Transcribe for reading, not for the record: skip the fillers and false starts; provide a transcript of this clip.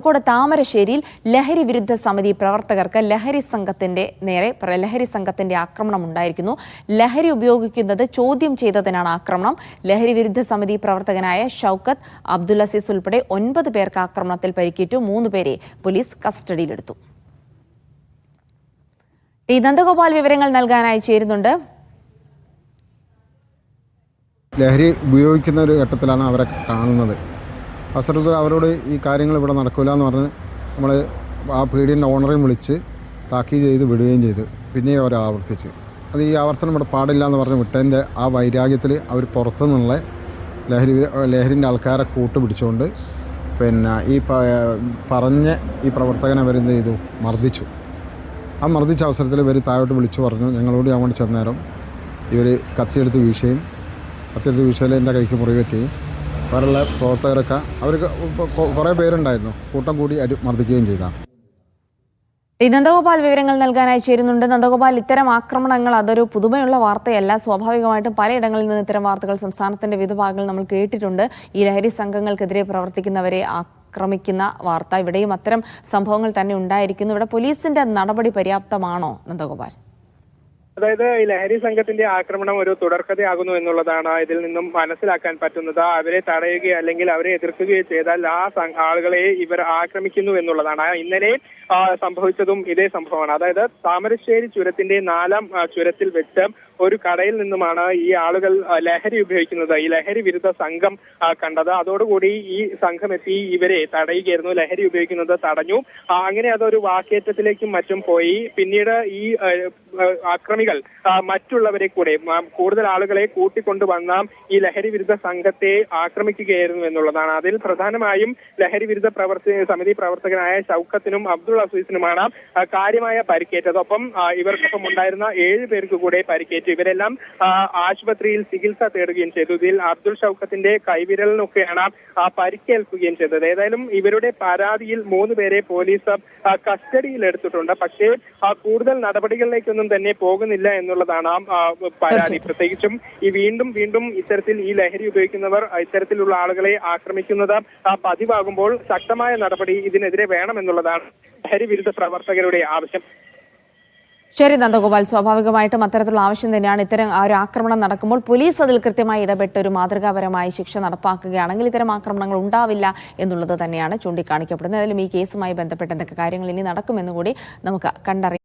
കോഴിക്കോട് താമരശ്ശേരിയിൽ ലഹരി വിരുദ്ധ സമിതി പ്രവർത്തകർക്ക് ലഹരി സംഘത്തിന്റെ ആക്രമണം ഉണ്ടായിരിക്കുന്നു. ലഹരി ഉപയോഗിക്കുന്നത് ചോദ്യം ചെയ്തതിനാണ് ആക്രമണം. ലഹരി വിരുദ്ധ സമിതി പ്രവർത്തകനായ ഷൌക്കത്ത്, അബ്ദുൽ അസീസ് ഉൾപ്പെടെ 9 പേർക്ക് ആക്രമണത്തിൽ പരിക്കേറ്റു. 3 പേരെ പോലീസ് കസ്റ്റഡിയിലെടുത്തു. നന്ദഗോപാൽ വിവരങ്ങൾ നൽകാനായി ചേരുന്നുണ്ട്. ലഹരി ഉപയോഗിക്കുന്ന ഒരു ഘട്ടത്തിലാണ് അവരെ കാണുന്നത്. അവസരത്തിൽ അവരോട് ഈ കാര്യങ്ങൾ ഇവിടെ നടക്കില്ല എന്ന് പറഞ്ഞ് നമ്മൾ ആ പീടിയൻ്റെ ഓണറേയും വിളിച്ച് താക്കീത് ചെയ്ത് വിടുകയും ചെയ്തു. പിന്നെയും അവർ ആവർത്തിച്ച് അത് ഈ ആവർത്തനം ഇവിടെ പാടില്ല എന്ന് പറഞ്ഞ് വിട്ടതിൻ്റെ ആ വൈരാഗ്യത്തിൽ അവർ പുറത്തു നിന്നുള്ള ലഹരിൻ്റെ ആൾക്കാരെ കൂട്ടുപിടിച്ചുകൊണ്ട് ഈ പറഞ്ഞ ഈ പ്രവർത്തകനെ അവരെന്ത് ചെയ്തു, മർദ്ദിച്ചു. ആ മർദ്ദിച്ച അവസരത്തിൽ ഇവർ താഴോട്ട് വിളിച്ചു പറഞ്ഞു, ഞങ്ങളോട് അങ്ങോട്ട് ചെന്നേരം ഇവർ കത്തിയെടുത്ത് വീശയിൽ എൻ്റെ കൈക്ക് മുറിവേറ്റുകയും വേറെയുള്ള പ്രവർത്തകരൊക്കെ അവർക്ക് കുറേ പേരുണ്ടായിരുന്നു, കൂട്ടം കൂടി മർദ്ദിക്കുകയും ചെയ്ത. നന്ദഗോപാൽ വിവരങ്ങൾ നൽകാനായി ചേരുന്നുണ്ട്. നന്ദഗോപാൽ, ഇത്തരം ആക്രമണങ്ങൾ അതൊരു പുതുമയുള്ള വാർത്തയല്ല. സ്വാഭാവികമായിട്ടും പലയിടങ്ങളിൽ നിന്ന് ഇത്തരം വാർത്തകൾ സംസ്ഥാനത്തിന്റെ വിവിധ ഭാഗങ്ങളിൽ നമ്മൾ കേട്ടിട്ടുണ്ട്. ഈ ലഹരി സംഘങ്ങൾക്കെതിരെ പ്രവർത്തിക്കുന്നവരെ ആക്രമിക്കുന്ന വാർത്ത, ഇവിടെയും അത്തരം സംഭവങ്ങൾ തന്നെ ഉണ്ടായിരിക്കുന്നു. ഇവിടെ പോലീസിന്റെ നടപടി പര്യാപ്തമാണോ നന്ദഗോപാൽ? അതായത് ഈ ലഹരി സംഘത്തിന്റെ ആക്രമണം ഒരു തുടർക്കഥയാകുന്നു എന്നുള്ളതാണ് ഇതിൽ നിന്നും മനസ്സിലാക്കാൻ പറ്റുന്നത്. അവരെ തടയുകയോ അല്ലെങ്കിൽ അവരെ എതിർക്കുകയോ ചെയ്താൽ ആ ആളുകളെ ഇവർ ആക്രമിക്കുന്നു എന്നുള്ളതാണ്. ഇന്നലെ സംഭവിച്ചതും ഇതേ സംഭവമാണ്. അതായത് താമരശ്ശേരി ചുരത്തിന്റെ 4ാം ചുരത്തിൽ വെച്ച് ഒരു കടയിൽ നിന്നുമാണ് ഈ ആളുകൾ ലഹരി ഉപയോഗിക്കുന്നത്. ഈ ലഹരി വിരുദ്ധ സംഘം കണ്ടത്. അതോടുകൂടി ഈ സംഘം എത്തി ഇവരെ തടയുകയായിരുന്നു, ലഹരി ഉപയോഗിക്കുന്നത് തടഞ്ഞു. അങ്ങനെ അതൊരു വാക്കേറ്റത്തിലേക്കും മറ്റും പോയി. പിന്നീട് ഈ അക്രമികൾ മറ്റുള്ളവരെ കൂടെ കൂടുതൽ ആളുകളെ കൂട്ടിക്കൊണ്ടുവന്ന ഈ ലഹരി വിരുദ്ധ സംഘത്തെ ആക്രമിക്കുകയായിരുന്നു എന്നുള്ളതാണ്. അതിൽ പ്രധാനമായും ലഹരി വിരുദ്ധ സമിതി പ്രവർത്തകനായ ഷൌക്കത്തിനും അബ്ദുൾ അസീസിനുമാണ് കാര്യമായ പരിക്കേറ്റത്. ഒപ്പം ഇവർക്കൊപ്പം ഉണ്ടായിരുന്ന 7 പേർക്ക് കൂടെ പരിക്കേറ്റു. ഇവരെല്ലാം ആശുപത്രിയിൽ ചികിത്സ തേടുകയും ചെയ്തു. ഇതിൽ അബ്ദുൾ ഷൌക്കത്തിന്റെ കൈവിരലിനൊക്കെയാണ് പരിക്കേൽക്കുകയും ചെയ്തത്. ഏതായാലും ഇവരുടെ പരാതിയിൽ 3 പേരെ പോലീസ് കസ്റ്റഡിയിൽ എടുത്തിട്ടുണ്ട്. പക്ഷേ കൂടുതൽ നടപടികളിലേക്കൊന്നും തന്നെ പോകുന്നില്ല എന്നുള്ളതാണ് പരാതി. പ്രത്യേകിച്ചും ഈ വീണ്ടും ഇത്തരത്തിൽ ഈ ലഹരി ഉപയോഗിക്കുന്നവർ ഇത്തരത്തിലുള്ള ആളുകളെ ആക്രമിക്കുന്നത് പതിവാകുമ്പോൾ ശക്തമായ നടപടി ഇതിനെതിരെ വേണമെന്നുള്ളതാണ് ലഹരി വിരുദ്ധ പ്രവർത്തകരുടെ ആവശ്യം. ശരി നന്ദഗോപാൽ, സ്വാഭാവികമായിട്ടും അത്തരത്തിലുള്ള ആവശ്യം തന്നെയാണ്. ഇത്തരം ഒരു ആക്രമണം നടക്കുമ്പോൾ പോലീസ് അതിൽ കൃത്യമായി ഇടപെട്ട് ഒരു മാതൃകാപരമായ ശിക്ഷ നടപ്പാക്കുകയാണെങ്കിൽ ഇത്തരം ആക്രമണങ്ങൾ ഉണ്ടാവില്ല എന്നുള്ളത് തന്നെയാണ് ചൂണ്ടിക്കാണിക്കപ്പെടുന്നത്. ഏതായാലും ഈ കേസുമായി ബന്ധപ്പെട്ട് എന്തൊക്കെ കാര്യങ്ങൾ ഇനി നടക്കുമെന്ന് കൂടി നമുക്ക് കണ്ടറിയാം.